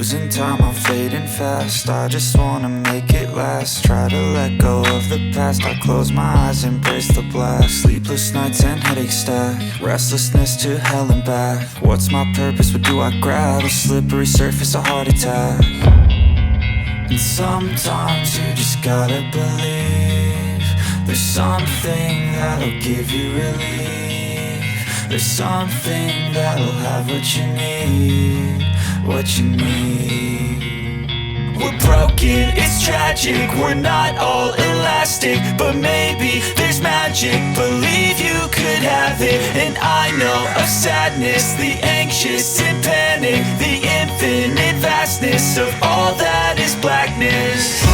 losing time, I'm fading fast. I just wanna make it last. Try to let go of the past. I close my eyes, embrace the blast. Sleepless nights and headaches stack. Restlessness to hell and back. What's my purpose? What do I grab? A slippery surface, a heart attack. And sometimes you just gotta believe there's something that'll give you relief. There's something that'll have what you need, what you need. We're broken, it's tragic, we're not all elastic, but maybe there's magic, believe you could have it. And I know of sadness, the anxious and panic, the infinite vastness of all that is blackness.